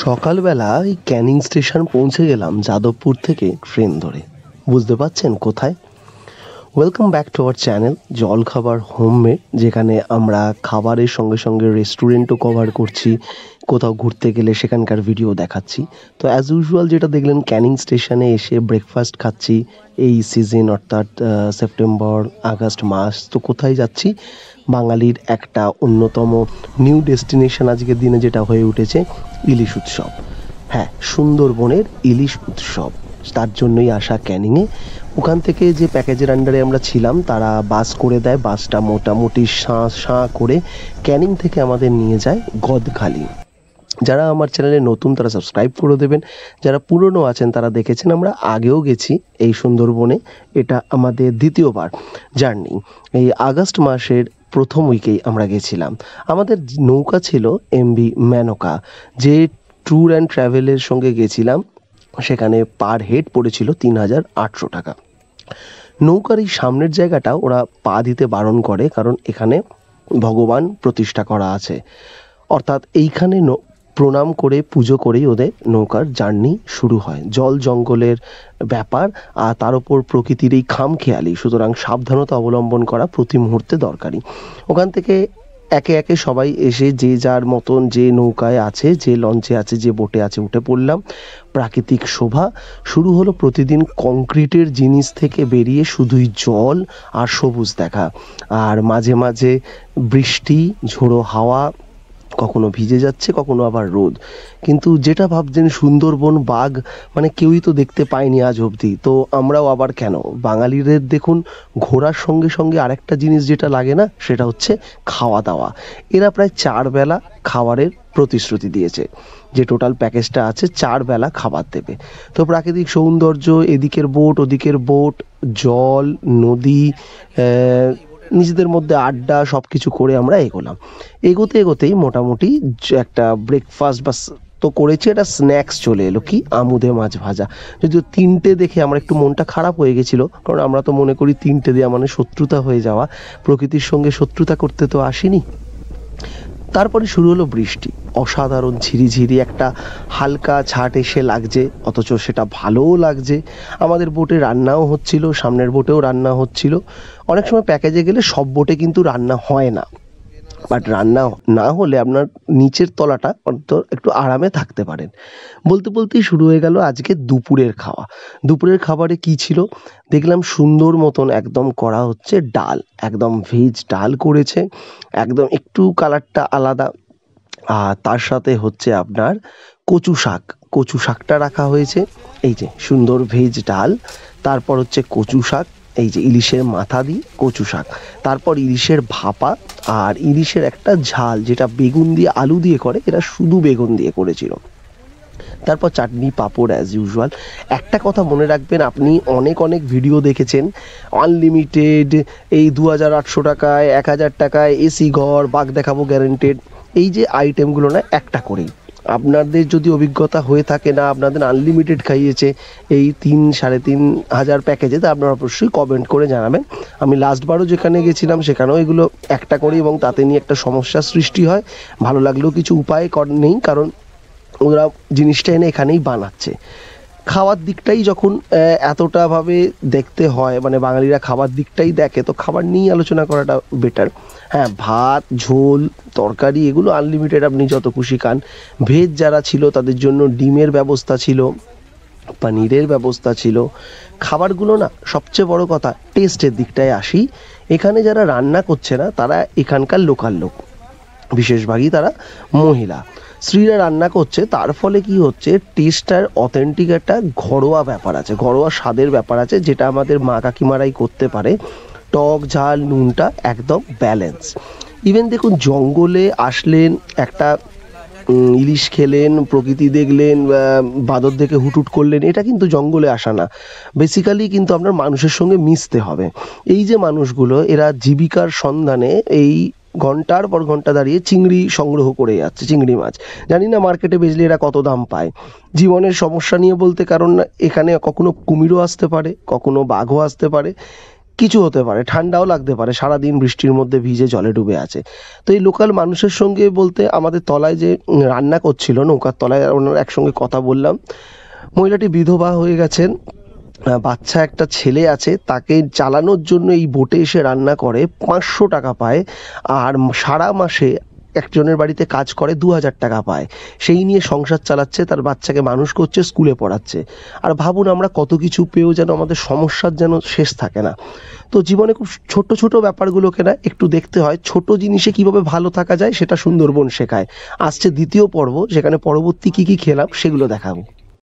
সকালবেলা এই ক্যানিং স্টেশন পৌঁছে গেলাম যাদবপুর থেকে ট্রেন ধরে। বুঝতে পারছেন কোথায়? Welcome back to our channel জলখাবার হোমমেড, যেখানে আমরা খাবারের সঙ্গে সঙ্গে রেস্টুরেন্টও কভার করছি, কোথাও ঘুরতে গেলে সেখানকার ভিডিও দেখাচ্ছি। তো অ্যাজ ইউজুয়াল যেটা দেখলেন, ক্যানিং স্টেশনে এসে ব্রেকফাস্ট খাচ্ছি এই সিজন, অর্থাৎ সেপ্টেম্বর আগস্ট মাস। তো কোথায় যাচ্ছি? বাঙালির একটা অন্যতম নিউ ডেস্টিনেশন আজকের দিনে যেটা হয়ে উঠেছে, ইলিশ উৎসব। হ্যাঁ, সুন্দরবনের ইলিশ উৎসব, তার জন্যই আসা ক্যানিংয়ে। ওখান থেকে যে প্যাকেজের আন্ডারে আমরা ছিলাম, তারা বাস করে দেয়। বাসটা মোটামুটি সাঁ করে ক্যানিং থেকে আমাদের নিয়ে যায় গদখালি। যারা আমার চ্যানেলে নতুন তারা সাবস্ক্রাইব করে দেবেন, যারা পুরনো আছেন তারা দেখেছেন আমরা আগেও গেছি এই সুন্দরবনে। এটা আমাদের দ্বিতীয়বার জার্নি। এই আগস্ট মাসের প্রথম উইকেই আমরা গেছিলাম। আমাদের নৌকা ছিল এমভি মেনকা, যে ট্যুর অ্যান্ড ট্রাভেলের সঙ্গে গেছিলাম। সেখানে পার হেড পড়েছিল ৩,৮০০ টাকা। নৌকার এই সামনের জায়গাটা ওরা পা দিতে বারণ করে, কারণ এখানে ভগবান প্রতিষ্ঠা করা আছে। অর্থাৎ এইখানে প্রণাম করে পুজো করেই ওদের নৌকার জার্নি শুরু হয়। জল জঙ্গলের ব্যাপার, আর তার উপর প্রকৃতির এই খামখেয়ালি, সুতরাং সাবধানতা অবলম্বন করা প্রতি মুহূর্তে দরকারি। ওখান থেকে একে একে সবাই এসে যে যার মতন, যে নৌকায় আছে, যে লঞ্চে আছে, যে বোটে আছে, উঠে পড়লাম। প্রাকৃতিক শোভা শুরু হলো। প্রতিদিন কংক্রিটের জিনিস থেকে বেরিয়ে শুধুই জল আর সবুজ দেখা, আর মাঝে মাঝে বৃষ্টি, ঝোড়ো হাওয়া, কখনো ভিজে যাচ্ছে, কখনো আবার রোদ। কিন্তু যেটা ভাবছেন সুন্দরবন বাঘ মানে কেউই তো দেখতে পায়নি আজ অবধি, তো আমরাও আবার কেন? বাঙালিদের দেখুন, ঘোরার সঙ্গে সঙ্গে আরেকটা জিনিস যেটা লাগে না, সেটা হচ্ছে খাওয়া দাওয়া। এরা প্রায় 4 বেলা খাবারের প্রতিশ্রুতি দিয়েছে, যে টোটাল প্যাকেজটা আছে 4 বেলা খাবার দেবে। তো প্রাকৃতিক সৌন্দর্য, এদিকের বোট ওদিকের বোট, জল, নদী, নিজেদের মধ্যে আড্ডা, সব কিছু করে আমরা এগোলাম। এগোতে এগোতেই মোটামুটি একটা ব্রেকফাস্ট বা তো করেছি, একটা স্ন্যাক্স চলে এলো। কি? আমুদে মাছ ভাজা। যদিও 3টে দেখে আমার একটু মনটা খারাপ হয়ে গেছিলো, কারণ আমরা তো মনে করি 3টে দেওয়া মানে শত্রুতা হয়ে যাওয়া। প্রকৃতির সঙ্গে শত্রুতা করতে তো আসিনি। তারপরে শুরু হলো বৃষ্টি। অসাধারণ ঝিরিঝিরি একটা হালকা ছাট এসে লাগছে, অথচ সেটা ভালোও লাগছে। আমাদের বোটে রান্নাও হচ্ছিল, সামনের বোটেও রান্না হচ্ছিল। অনেক সময় প্যাকেজে গেলে সব বোটে কিন্তু রান্না হয় না, বাট রান্না না হলে আপনার নিচের তলাটা অন্তত একটু আরামে থাকতে পারেন। বলতে বলতেই শুরু হয়ে গেল আজকে দুপুরের খাওয়া। দুপুরের খাবারে কি ছিল দেখলাম, সুন্দর মতন একদম করা হচ্ছে ডাল, একদম ভেজ ডাল করেছে, একদম একটু কালারটা আলাদা। আর তার সাথে হচ্ছে আপনার কচু শাক, কচু শাকটা রাখা হয়েছে। এই যে সুন্দর ভেজ ডাল, তারপর হচ্ছে কচু শাক, এই যে ইলিশের মাথা দিয়ে কচু শাক, তারপর ইলিশের ভাপা, আর ইলিশের একটা ঝাল, যেটা বেগুন দিয়ে আলু দিয়ে করে, এরা শুধু বেগুন দিয়ে করেছিল। তারপর চাটনি, পাঁপড়, অ্যাজ ইউজুয়াল। একটা কথা মনে রাখবেন, আপনি অনেক অনেক ভিডিও দেখেছেন আনলিমিটেড, এই 2,800 টাকায়, 1,000 টাকায় এসি ঘর, বাঘ দেখাবো গ্যারেন্টেড। এই যে আইটেমগুলো না, একটা করেই আপনাদের যদি অভিজ্ঞতা হয়ে থাকে না, আপনাদের আনলিমিটেড খাইয়েছে এই 3-3,500 প্যাকেজে, তা আপনারা অবশ্যই কমেন্ট করে জানাবেন। আমি লাস্টবারও যেখানে গেছিলাম সেখানেও এগুলো একটা করি, এবং তাতে নিয়ে একটা সমস্যার সৃষ্টি হয়। ভালো লাগলেও কিছু উপায় নেই, কারণ ওরা জিনিসটা এনে এখানেই বানাচ্ছে। খাওয়ার দিকটাই যখন এতটাভাবে দেখতে হয়, মানে বাঙালিরা খাবার দিকটাই দেখে, তো খাবার নিয়েই আলোচনা করাটা বেটার। হ্যাঁ, ভাত, ঝোল, তরকারি এগুলো আনলিমিটেড, আপনি যত খুশি খান। ভেজ যারা ছিল তাদের জন্য ডিমের ব্যবস্থা ছিল, পনিরের ব্যবস্থা ছিল। খাবারগুলো না, সবচেয়ে বড় কথা টেস্টের দিকটায় আসি। এখানে যারা রান্না করছে না, তারা এখানকার লোকাল লোক, বিশেষভাগই তারা মহিলা। স্ত্রীরা রান্না করছে, তার ফলে কি হচ্ছে, টেস্টটার অথেন্টিক একটা ঘরোয়া ব্যাপার আছে, ঘরোয়া স্বাদের ব্যাপার আছে, যেটা আমাদের মা কাকিমারাই করতে পারে। টক ঝাল নুনটা একদম ব্যালেন্স। ইভেন দেখুন, জঙ্গলে আসলেন, একটা ইলিশ খেলেন, প্রকৃতি দেখলেন, বাদর দেখে হুটহুট করলেন, এটা কিন্তু জঙ্গলে আসা না। বেসিক্যালি কিন্তু আপনার মানুষের সঙ্গে মিশতে হবে। এই যে মানুষগুলো, এরা জীবিকার সন্ধানে এই ঘন্টার পর ঘন্টা দাঁড়িয়ে চিংড়ি সংগ্রহ করে যাচ্ছে, চিংড়ি মাছ। জানি না মার্কেটে বেচলে এরা কত দাম পায়। জীবনের সমস্যা নিয়ে বলতে, কারণ এখানে কখনো কুমিরও আসতে পারে, কখনো বাঘও আসতে পারে। কিছু হতে পারে, ঠান্ডাও লাগতে পারে, সারাদিন বৃষ্টির মধ্যে ভিজে জলে ডুবে আছে। তো এই লোকাল মানুষের সঙ্গে বলতে আমাদের তলায় যে রান্না করছিল, নৌকার তলায় ওনার একসঙ্গে কথা বললাম। মহিলাটি বিধবা হয়ে গেছেন, বাচ্চা একটা ছেলে আছে, তাকে চালানোর জন্য এই বোটে এসে রান্না করে, 500 টাকা পায়। আর সারা মাসে একজনের বাড়িতে কাজ করে 2000 টাকা পায়। সেই নিয়ে সংসার চালাচ্ছে, তার বাচ্চাকে মানুষ করছে, স্কুলে পড়াচ্ছে। আর ভাবুন, আমরা কত কিছু পেয়েও যেন আমাদের সমস্যার যেন শেষ থাকে না। তো জীবনে খুব ছোট ছোট ব্যাপারগুলোকে না একটু দেখতে হয়, ছোট জিনিসে কিভাবে ভালো থাকা যায় সেটা সুন্দরবন শেখায়। আসছে দ্বিতীয় পর্ব, যেখানে পরবর্তী কি কি খেলাম সেগুলো দেখাবো।